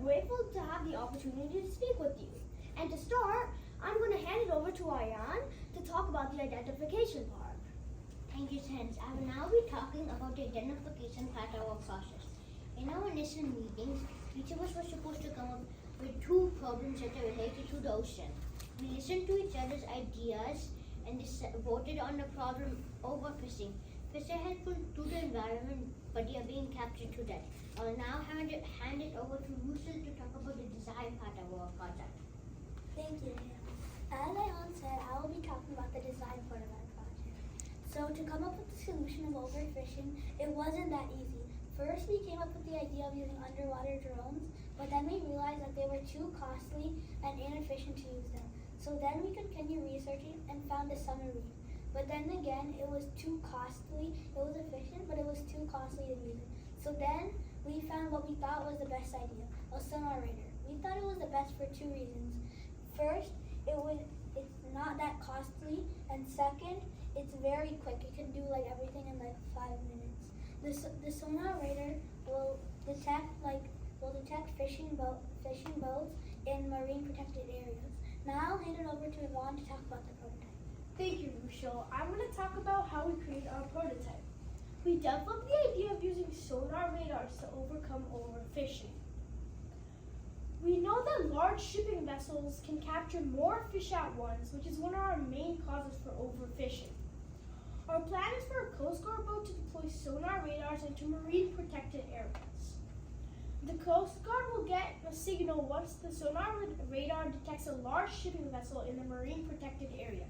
grateful to have the opportunity to speak with you. And to start, I'm going to hand it over to Aryan to talk about the identification part. Thank you, Sense. I will now be talking about the identification part of our process. In our initial meetings, each of us was supposed to come up with 2 problems that are related to the ocean. We listened to each other's ideas and voted on the problem overfishing. Fish are helpful to the environment, but they are being captured to death. I will now hand it over to Russell to talk about the design part of our project. Thank you, Neil. As Ayan said, I will be talking about the design part of our project. So to come up with the solution of overfishing, it wasn't that easy. First, we came up with the idea of using underwater drones, but then we realized that they were too costly and inefficient to use them. So then we continued researching and found the submarine. But then again, it was too costly. It was efficient, but it was too costly to use it. So then we found what we thought was the best idea, a sonar radar. We thought it was the best for 2 reasons. First, it's not that costly, and second, it's very quick. It can do like everything in like 5 minutes. The sonar radar will detect fishing boats in marine protected areas. Now I'll hand it over to Yvonne to talk about the prototype. Thank you, Rushel. I'm going to talk about how we created our prototype. We developed the idea of using sonar radars to overcome overfishing. We know that large shipping vessels can capture more fish at once, which is one of our main causes for overfishing. Our plan is for a Coast Guard boat to deploy sonar radars into marine protected areas. The Coast Guard will get a signal once the sonar radar detects a large shipping vessel in the marine protected area.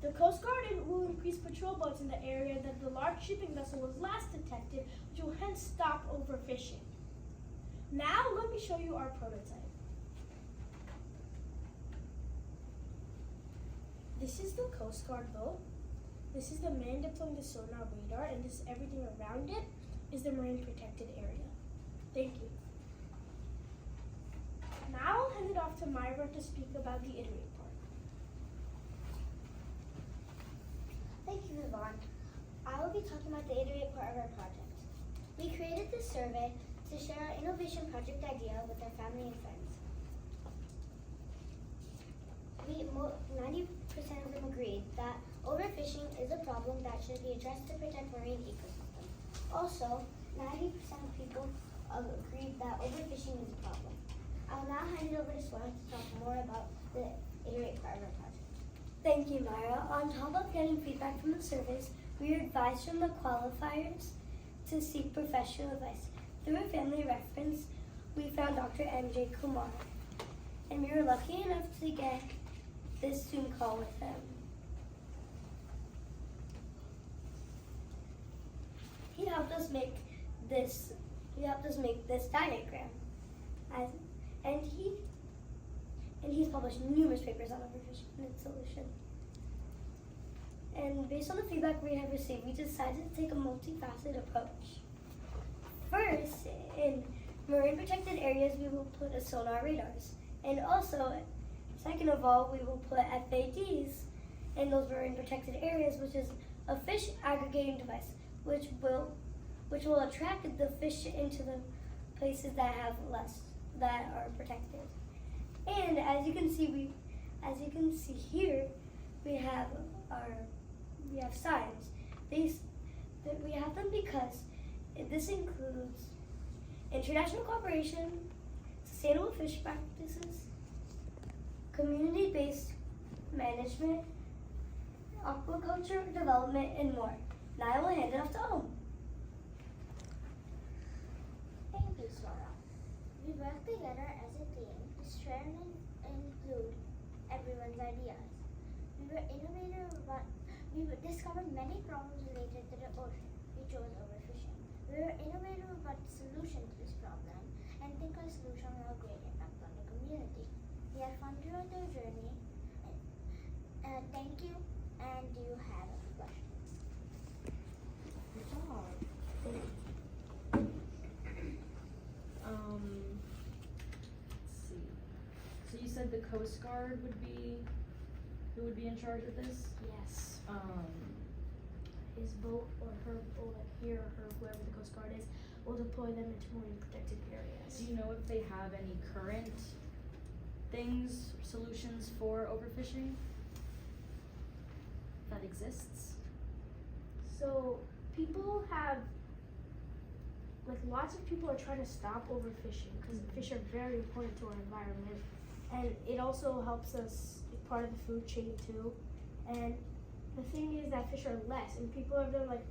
The Coast Guard will increase patrol boats in the area that the large shipping vessel was last detected, which will hence stop overfishing. Now let me show you our prototype. This is the Coast Guard boat. This is the man deploying the sonar radar, and this everything around it is the marine protected area. Thank you. Now I'll hand it off to Myra to speak about the iterate part. Thank you, Yvonne. I will be talking about the iterate part of our project. We created this survey to share our innovation project idea with our family and friends. 90% of them agreed that overfishing is a problem that should be addressed to protect marine ecosystems. Also, 90% of people agreed that overfishing is a problem. I'll now hand it over to Swan to talk more about the iterate part of our project. Thank you, Myra. On top of getting feedback from the surveys, we were advised from the qualifiers to seek professional advice. Through a family reference, we found Dr. M.J. Kumar, and we were lucky enough to get this Zoom call with him. He helped us make this diagram, and he's published numerous papers on overfishing and its solution. And based on the feedback we have received, we decided to take a multifaceted approach. First, in marine protected areas, we will put a sonar radars, and also, second of all, we will put FADs in those marine protected areas, which is a fish aggregating device, which will attract the fish into the places that are protected. And as you can see here, we have signs. We have them because this includes international cooperation, sustainable fish practices, community-based management, aquaculture development, and more. Now I will hand it off to Om. Thank you, Sora. We worked together as a team to share and include everyone's ideas. We discovered many problems related to the ocean. We chose overfishing. We were innovative about the solution to this problem and think our solution will have a great impact on the community. We had fun throughout the journey. Thank you, and do you have a question? Good job. Let's see. So you said the Coast Guard would be who would be in charge of this? Yes. His boat or her, or here or her, whoever the Coast Guard is, we'll deploy them into marine protected areas. Do you know if they have any current things, solutions for overfishing that exists? So people have, like lots of people are trying to stop overfishing because fish are very important to our environment, and it also helps us, it's part of the food chain too. And the thing is that fish are less, and people have done like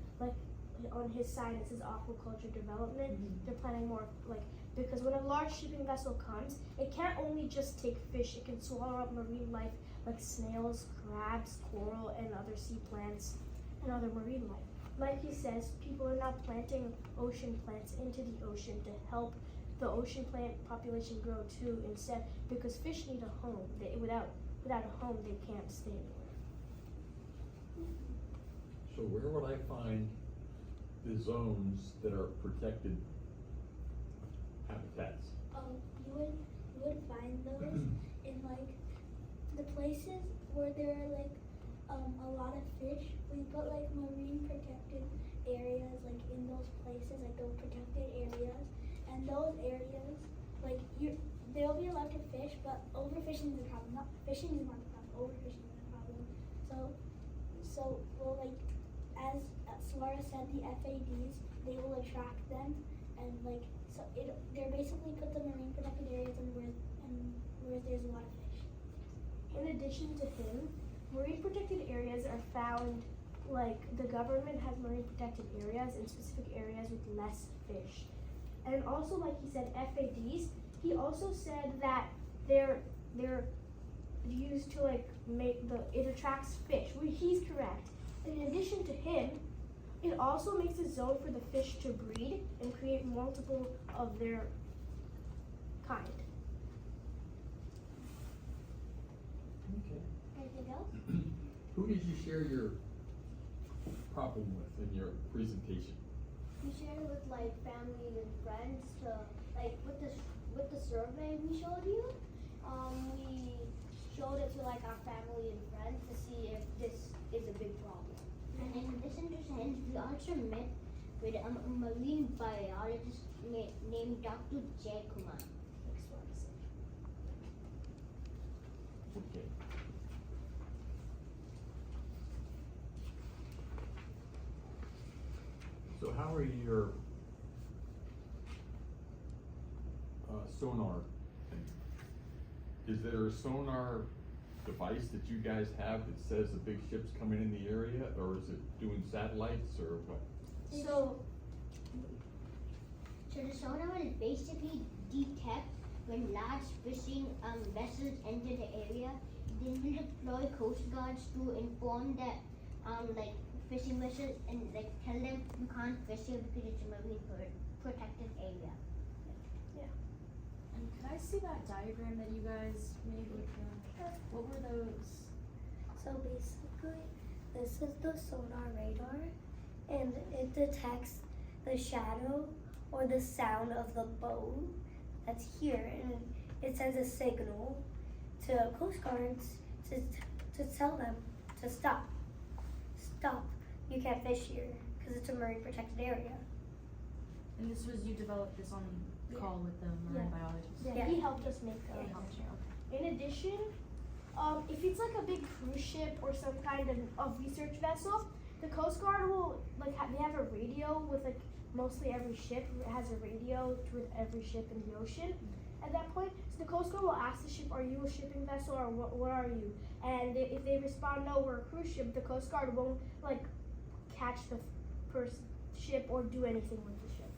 on his side it says aquaculture development. They're planning more like, because when a large shipping vessel comes, it can't only just take fish, it can swallow up marine life like snails, crabs, coral, and other sea plants and other marine life. Like he says, people are now planting ocean plants into the ocean to help the ocean plant population grow too, instead, because fish need a home. Without a home, they can't stay anywhere. So where would I find the zones that are protected habitats? You would find those in like the places where there are like a lot of fish. We put like marine protected areas like in those places, like those protected areas, and those areas like they'll be allowed to fish, but overfishing is a problem. Not fishing is not the problem. Overfishing is a problem. So well, like as Suara said, the FADs, they will attract them, and like so they're basically put the marine protected areas and where there's a lot of fish. In addition to him, marine protected areas are found, like the government has marine protected areas in specific areas with less fish. And also, like he said, FADs, he also said that they're used to like it attracts fish. He's correct. In addition to him, it also makes a zone for the fish to breed and create multiple of their kind. Okay. Anything else? Who did you share your problem with in your presentation? We shared it with like family and friends to like with the survey we showed you. We showed it to like our family and friends to see if this is a big problem. And in addition to science, we also met with a marine biologist named Dr. Jay Kumar. Okay. So how are your sonar? Is there a sonar device that you guys have that says a big ship's coming in the area, or is it doing satellites or what? So the sonar will basically detect when large fishing vessels enter the area. They will deploy coast guards to inform that like fishing vessels and like tell them you can't fish here because it's a marine protected area. And could I see that diagram that you guys made with what were those? So basically, this is the sonar radar, and it detects the shadow or the sound of the boat that's here, and it sends a signal to coast guards to tell them to stop. You can't fish here because it's a marine protected area. And this was, you developed this on call with the marine biologist? yeah, Yeah. he helped us make them. He helped you, okay. In addition, if it's like a big cruise ship or some kind of research vessel, the Coast Guard will like they have a radio with like mostly every ship has a radio with every ship in the ocean. At that point, so the Coast Guard will ask the ship, "Are you a shipping vessel or what are you?" And if they respond, "No, we're a cruise ship," the Coast Guard won't like catch the ship or do anything with the ship.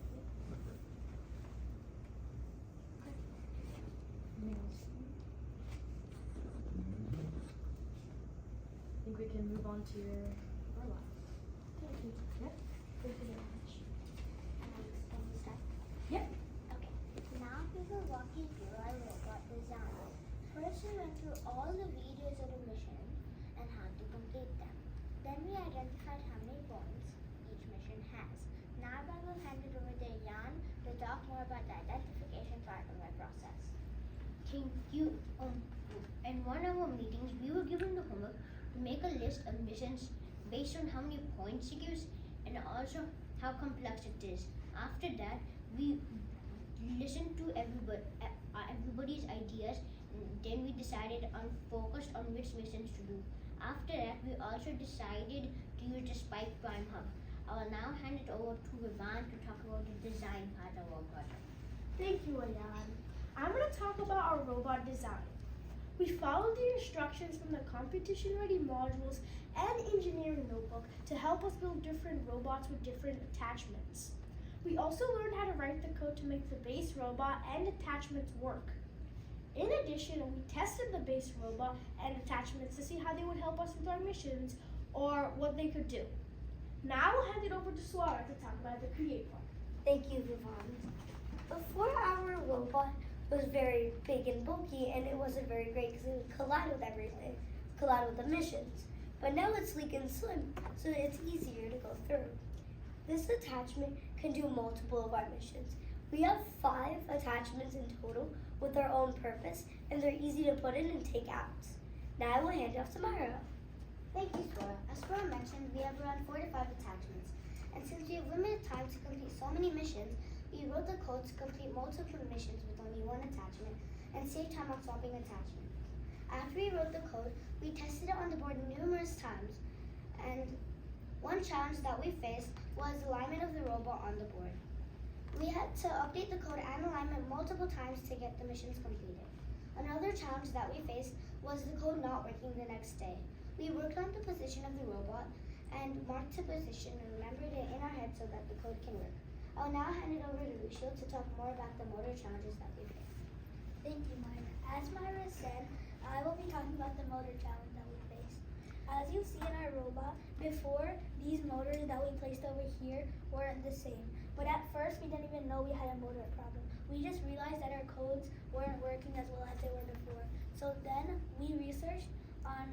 I think we can move on to your lab. Thank you. Yep. Thank you very much. Can we start? Yep. Okay. Now we will walk you through our robot design. First, we went through all the videos of the mission and how to complete them. Then we identified how many points each mission has. Now I will hand it over to Jan to talk more about the identification part of our process. Thank you. In one of our meetings, we were given the homework to make a list of missions based on how many points it gives and also how complex it is. After that, we listened to everybody's ideas. Then we decided on focused on which missions to do. After that, we also decided to use the Spike Prime Hub. I will now hand it over to Vivan to talk about the design part of our project. Thank you, Ayan. I'm going to talk about our robot design. We followed the instructions from the competition-ready modules and engineering notebook to help us build different robots with different attachments. We also learned how to write the code to make the base robot and attachments work. In addition, we tested the base robot and attachments to see how they would help us with our missions or what they could do. Now I'll hand it over to Swara to talk about the create part. Thank you, Vivon. Before, our robot was very big and bulky, and it wasn't very great because it would collide with everything, collide with the missions. But now it's sleek and slim, so it's easier to go through. This attachment can do multiple of our missions. We have 5 attachments in total with their own purpose, and they're easy to put in and take out. Now I will hand it off to Myra. Thank you, Swara. As Swara mentioned, we have around 4 to 5 attachments. And since we have limited time to complete so many missions, we wrote the code to complete multiple missions with only 1 attachment and save time on swapping attachments. After we wrote the code, we tested it on the board numerous times, and one challenge that we faced was alignment of the robot on the board. We had to update the code and alignment multiple times to get the missions completed. Another challenge that we faced was the code not working the next day. We worked on the position of the robot and marked the position and remembered it in our head so that the code can work. I'll now hand it over to Lucio to talk more about the motor challenges that we faced. Thank you, Myra. As Myra said, I will be talking about the motor challenge that we faced. As you see in our robot, before, these motors that we placed over here weren't the same. But at first, we didn't even know we had a motor problem. We just realized that our codes weren't working as well as they were before. So then we researched on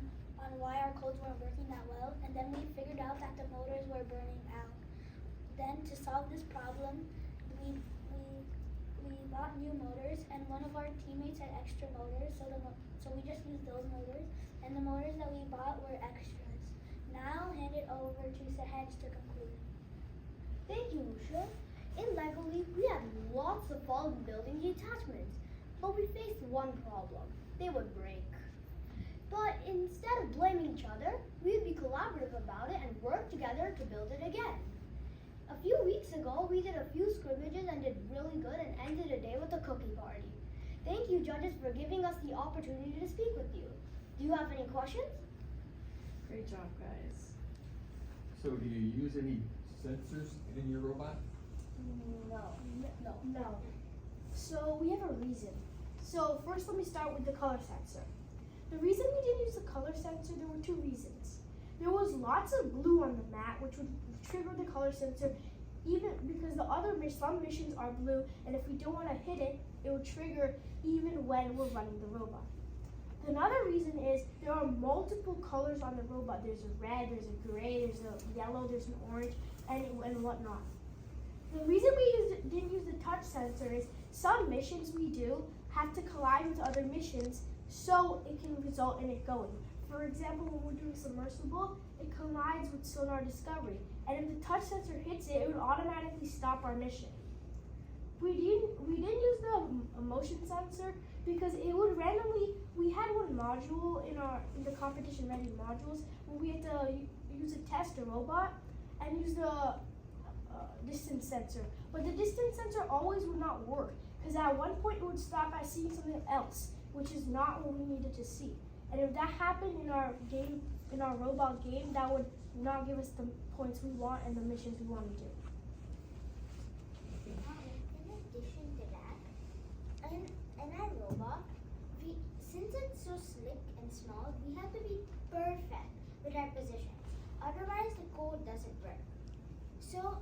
why our codes weren't working that well, and then we figured out that the motors were burning out. Then to solve this problem, we bought new motors, and one of our teammates had extra motors, so we just used those motors, and the motors that we bought were extras. Now I'll hand it over to Sahaj to conclude. Thank you, Lucia. In Lego League, we had lots of fun building the attachments, but we faced one problem. They would break. But instead of blaming each other, we'd be collaborative about it and work together to build it again. A few weeks ago, we did a few scrimmages and did really good and ended the day with a cookie party. Thank you, judges, for giving us the opportunity to speak with you. Do you have any questions? Great job, guys. So do you use any sensors in your robot? No. So we have a reason. So first let me start with the color sensor. The reason we didn't use the color sensor, there were 2 reasons. There was lots of blue on the mat, which would trigger the color sensor, even because some missions are blue, and if we don't want to hit it, it will trigger even when we're running the robot. Another reason is there are multiple colors on the robot. There's a red, there's a gray, there's a yellow, there's an orange, and whatnot. The reason we didn't use the touch sensor is some missions we do have to collide with other missions, so it can result in it going. For example, when we're doing submersible, it collides with sonar discovery, and if the touch sensor hits it, it would automatically stop our mission. We didn't use the motion sensor because it would randomly. We had one module in the competition ready modules where we had to use a test a robot and use the distance sensor, but the distance sensor always would not work because at one point it would stop at seeing something else, which is not what we needed to see. And if that happened in our game, in our robot game, that would not give us the points we want and the missions we want to do. In addition to that, in our robot, since it's so slick and small, we have to be perfect with our positions. Otherwise, the code doesn't work. So,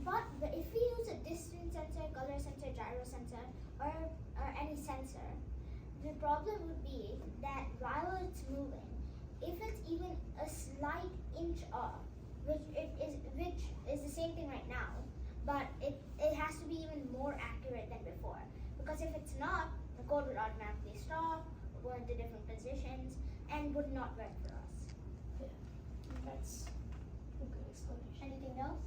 but if we use a distance sensor, color sensor, gyro sensor, or any sensor, the problem would be that while it's moving, if it's even a slight inch off, which is the same thing right now, but it has to be even more accurate than before. Because if it's not, the code would automatically stop, go into different positions, and would not work for us. Yeah, that's a good explanation. Anything else?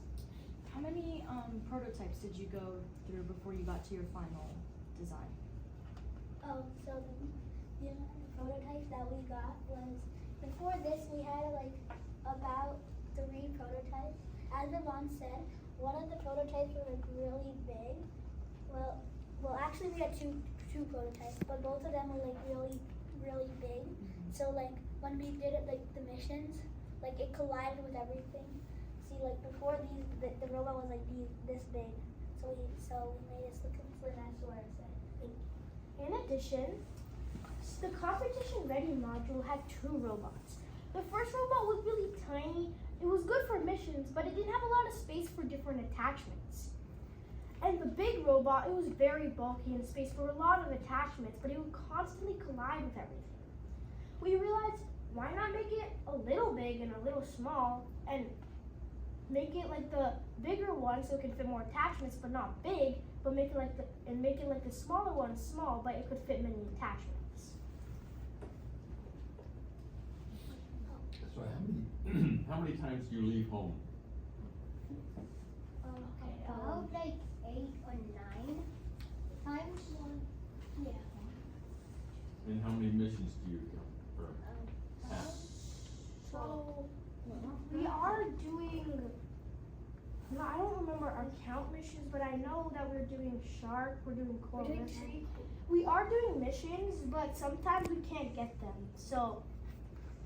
How many prototypes did you go through before you got to your final design? So the prototype that we got was, before this we had like about 3 prototypes. As Yvonne said, one of the prototypes were like really big. Well, actually we had two prototypes, but both of them were like really big. So like when we did it, like the missions, like it collided with everything. See, like before the robot was like this big. So we made it look for that sort of thing. In addition, the competition ready module had 2 robots. The first robot was really tiny. It was good for missions, but it didn't have a lot of space for different attachments. And the big robot, it was very bulky and space for a lot of attachments, but it would constantly collide with everything. We realized, why not make it a little big and a little small, and make it like the bigger one so it can fit more attachments, but not big, but make it like the smaller one small, but it could fit many attachments. So how many times do you leave home? About like 8 or 9 times. Yeah. And how many missions do you go? Or have? So we are doing, no, I don't remember our count missions, but I know that we're doing Shark, we're doing Coral Mystery. We are doing missions, but sometimes we can't get them. So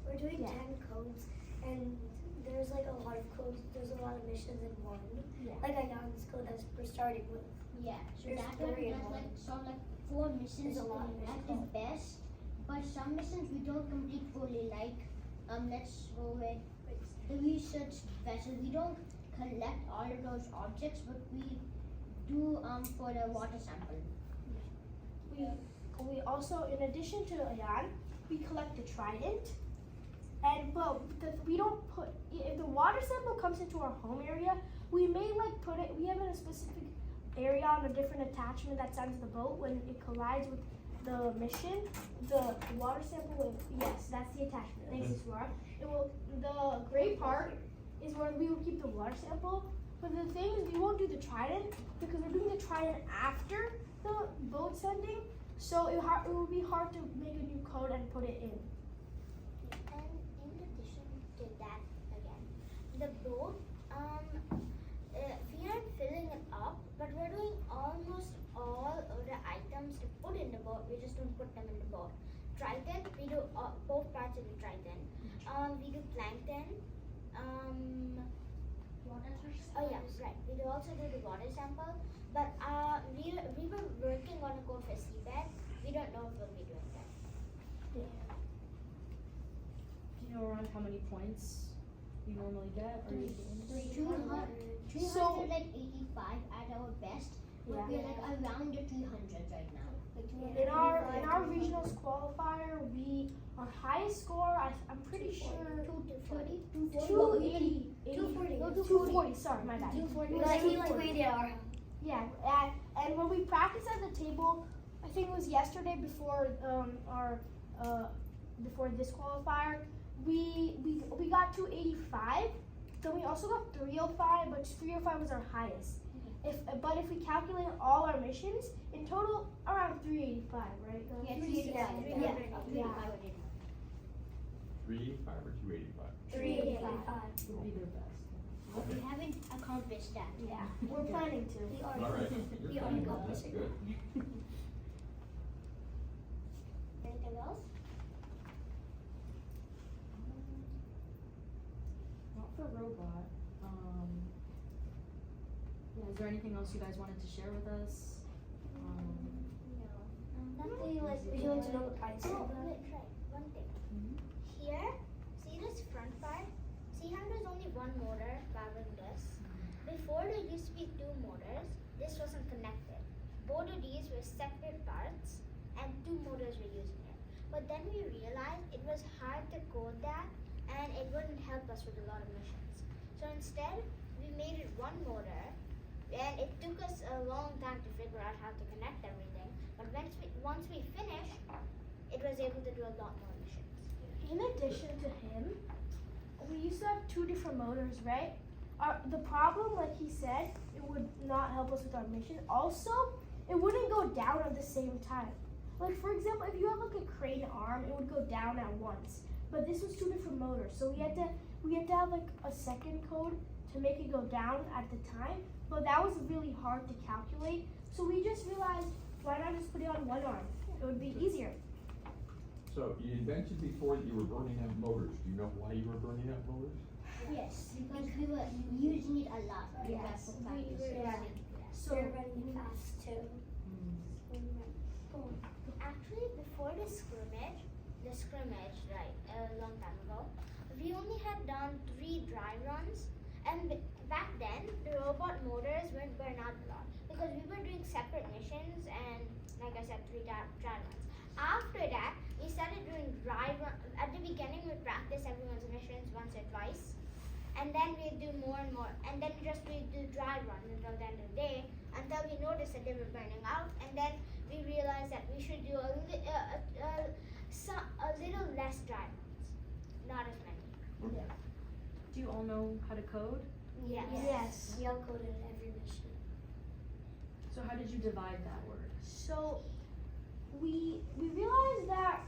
We're doing Yeah. 10 codes, and there's like a lot of codes. There's a lot of missions in one. Yeah. Like I got this code that we're starting with. Yeah, so There's that one 3 in has one. like sort of like 4 missions. There's a lot of That missions. is best, but some missions we don't complete fully. Like let's go with the research vessel. We don't collect all of those objects, but we do for the water sample. we also, in addition to Ayan, we collect the trident. And we don't put, if the water sample comes into our home area, we may like put it, we have it in a specific area on a different attachment that's under the boat. When it collides with the mission, the water sample will, yes, that's the attachment. Thanks, Iswar. The gray part is where we will keep the water sample. But the thing is, we won't do the trident because we're doing the trident after the boat sending. So it will be hard to make a new code and put it in. And in addition to that, again, the boat, we are filling it up, but we're doing almost all of the items to put in the boat. We just don't put them in the boat. Triton, we do both parts of the Triton. We do plankton. Water sample. Oh yeah, right. We do also do the water sample, but we were working on a code for seabed. We don't know if we'll be doing that. Do you know around how many points you normally get? Or you gain? 300, like 85 at our best. Yeah. We're like around the 300 right now. In our regionals qualifier, our highest score, I'm pretty sure 280. 240. Sorry, my bad. 240. Yeah, and when we practiced at the table, I think it was yesterday before before this qualifier, we got 285. Then we also got 305, but 305 was our highest. But if we calculate all our missions, in total around 385, right? Yeah, 385. 385 or 285? 385. Would be their best. We haven't accomplished that. Yeah, we're planning to. All right. We You're already fine. got That's this. good. Anything else? Not for robot. Yeah, is there anything else you guys wanted to share with us? Nothing like We want to know what price is. Oh, wait, right. One thing. Here, see this front part? See how there's only one motor rather than this? Before there used to be 2 motors. This wasn't connected. Both of these were separate parts and 2 motors were using it. But then we realized it was hard to code that and it wouldn't help us with a lot of missions. So instead, we made it 1 motor, and it took us a long time to figure out how to connect everything. But once we finished, it was able to do a lot more missions. In addition to him, we used to have 2 different motors, right? the problem, like he said, it would not help us with our mission. Also, it wouldn't go down at the same time. Like for example, if you have like a crane arm, it would go down at once. But this was 2 different motors, so we had to have like a second code to make it go down at the time. But that was really hard to calculate. So we just realized, why not just put it on one arm? It would be easier. So you mentioned before that you were burning out motors. Do you know why you were burning out motors? Yes, because we were using it a lot. Yes. So we're running fast too. Actually, before the scrimmage, right, a long time ago, we only had done 3 dry runs, and back then the robot motors weren't burn out a lot because we were doing separate missions and, like I said, 3 dry runs. After that, we started doing dry run. At the beginning, we practiced everyone's missions once or twice, and then we do more and more, and then we do dry runs until the end of the day, until we noticed that they were burning out, and then we realized that we should do a little less dry runs, not as many. Okay. Do you all know how to code? Yes. We all coded every mission. So how did you divide that work? So we realized that,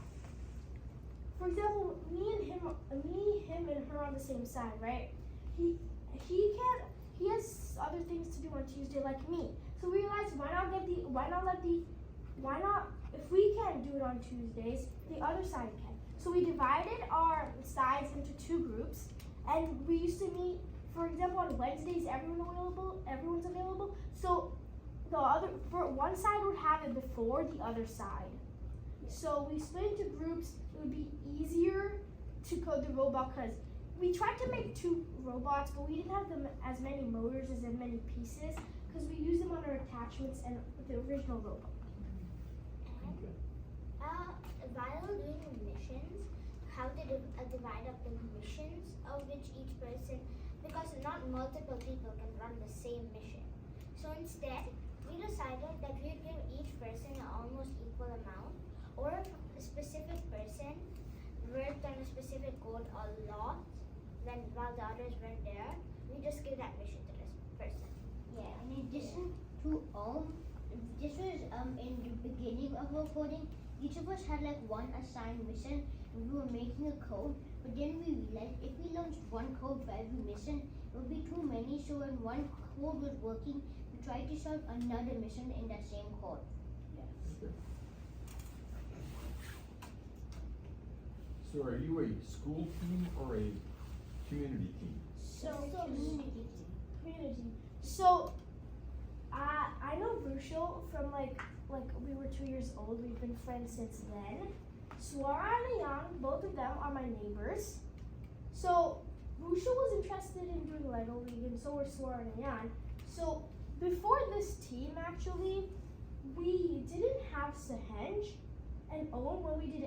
for example, me, him, and her on the same side, right? He has other things to do on Tuesday like me. So we realized if we can't do it on Tuesdays, the other side can. So we divided our sides into 2 groups, and we used to meet, for example, on Wednesdays everyone's available. So for one side would have it before the other side. So we split into groups. It would be easier to code the robot because we tried to make 2 robots, but we didn't have them as many motors as many pieces because we used them on our attachments and the original robot. Okay. While doing missions, how to divide up the missions of which each person, because not multiple people can run the same mission. So instead, we decided that we would give each person an almost equal amount, or if a specific person worked on a specific code a lot, then while the others weren't there, we just give that mission to this person. Yeah, in addition to this was in the beginning of our coding. Each of us had like one assigned mission, and we were making a code. But then we realized if we launched one code for every mission, it would be too many. So when one code was working, we tried to start another mission in that same code. Okay. So are you a school team or a community team? Community. So I know Rushel from like we were 2 years old. We've been friends since then. Swara and Ayan, both of them are my neighbors. So Rushel was interested in doing Lego League, and so were Swara and Ayan. So before this team, actually, we didn't have Sahej and Owen when we did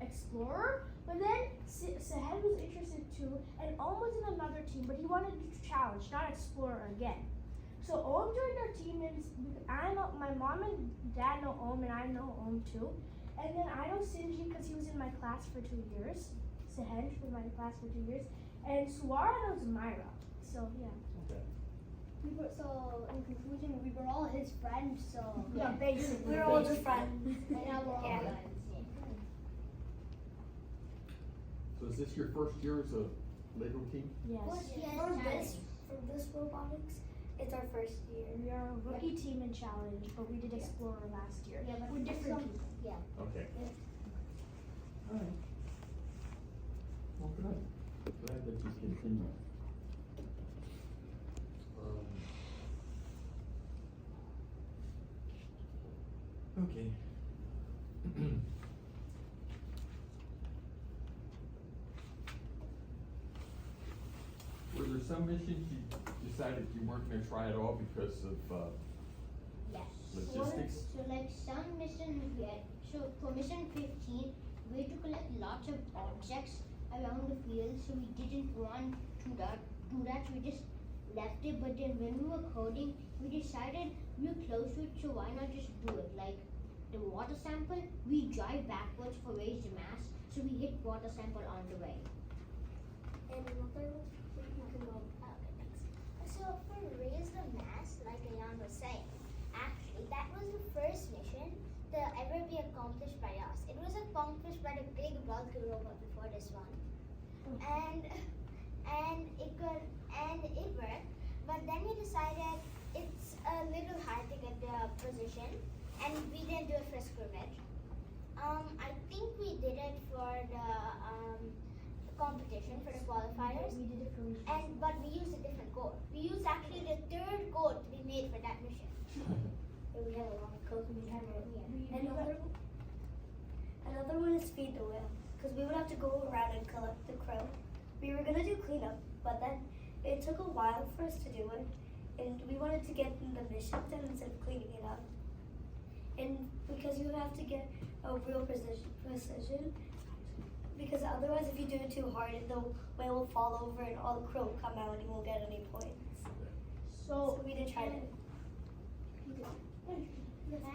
Explorer, but then Sahej was interested too, and Owen was in another team, but he wanted to challenge, not Explorer again. So Owen joined our team, and I know my mom and dad know Owen, and I know Owen too. And then I know Sinji because he was in my class for 2 years. Sahej was in my class for 2 years, and Swara knows Myra. So yeah. Okay. So in conclusion, we were all his friends. So Yeah, basically. We were all just friends. And now we're all friends. So is this your first year as a Lego team? Yes. For this robotics, it's our first year. We are a rookie team in challenge, but we did Explorer last year. Yeah, but with different people. Okay. Yeah. All right. Well, good. Glad that you continue. Okay. Were there some missions you decided you weren't going to try at all because of Yes. logistics? So like some missions we had, so for mission 15, we had to collect lots of objects around the field, so we didn't want to do that, so we just left it. But then when we were coding, we decided we were close to it, so why not just do it? Like the water sample, we drive backwards for raise the mass, so we hit water sample on the way. And another one, we can go So for Raise the Mass, like Ayan was saying, actually that was the first mission to ever be accomplished by us. It was accomplished by the big bulky robot before this one, and it worked. But then we decided it's a little hard to get the position, and we didn't do it for scrimmage. I think we did it for the competition for the qualifiers. We did it for But we used a different code. We used actually the third code to be made for that mission. we had a lot of code. We had Another one is feed the whale, because we would have to go around and collect the krill. We were gonna do cleanup, but then it took a while for us to do it, and we wanted to get the mission done instead of cleaning it up. And because you have to get a real precision, because otherwise if you do it too hard, the whale will fall over and all the krill will come out and you won't get any points. So we didn't try it.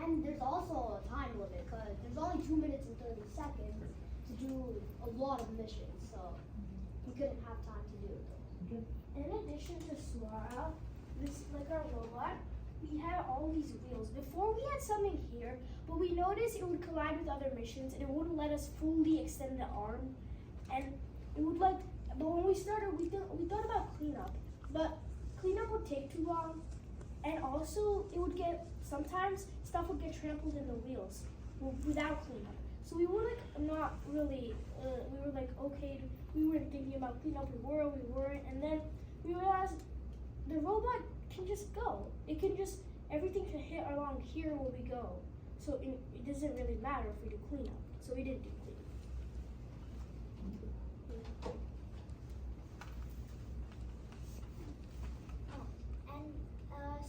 And there's also a time limit because there's only 2 minutes and 30 seconds to do a lot of missions, so we couldn't have time to do it. In addition to Swara, this like our robot, we had all these wheels. Before we had something here, but we noticed it would collide with other missions and it wouldn't let us fully extend the arm. And it would but when we started, we thought about cleanup, but cleanup would take too long, and also it would sometimes stuff would get trampled in the wheels without cleanup. So we were not really, we were okay, we weren't thinking about cleanup, we weren't, and then we realized the robot can just go. Everything can hit along here where we go. So it doesn't really matter if we do cleanup. So we didn't do cleanup.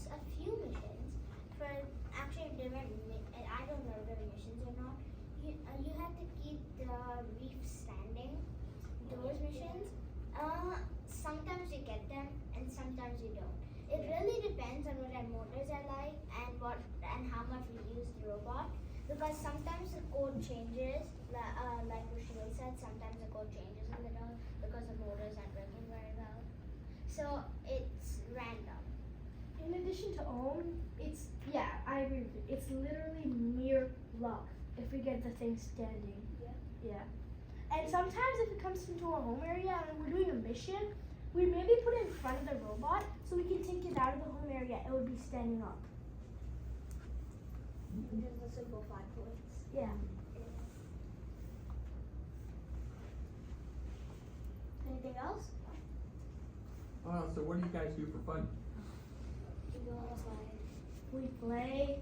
A few missions for actually different. I don't know if they're missions or not. You have to keep the reef standing. Those missions. Sometimes you get them and sometimes you don't. It really depends on what our motors are like and how much we use the robot. Because sometimes the code changes, like Rochelle said. Sometimes the code changes in the middle because the motors aren't working very well. So it's random. In addition to I agree with you. It's literally mere luck if we get the thing standing. Yeah. And sometimes if it comes into our home area and we're doing a mission, we maybe put it in front of the robot so we can take it out of the home area. It would be standing up. Just a simple 5 points. Yeah. Anything else? So what do you guys do for fun? We go outside. We play.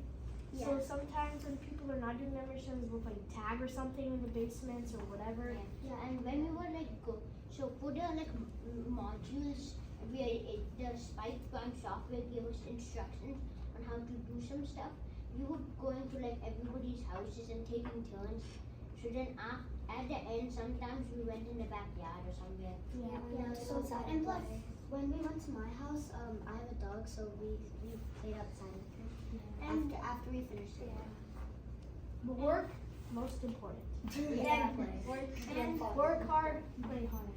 Yeah. So sometimes when people are not doing their missions, we'll play tag or something in the basements or whatever. Yeah, and when we would go, so for the modules, the Spike Gun software gave us instructions on how to do some stuff. We would go into everybody's houses and taking turns. So then at the end, sometimes we went in the backyard or somewhere. So outside. And plus, when we went to my house, I have a dog, so we played outside with her. And After we finished it. But work, most important. Yeah. And work hard, play hard.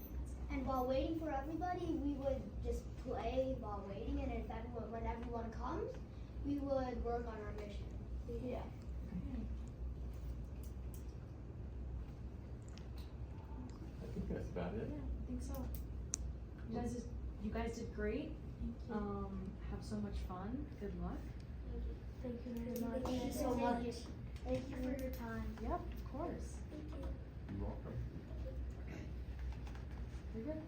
And while waiting for everybody, we would just play while waiting, and when everyone comes, we would work on our mission. Yeah. I think that's about it. I think so. You guys did great. Have so much fun. Good luck. Thank you very much. Thank you so much. Thank you for your time. Yep, of course. You're welcome. You're good.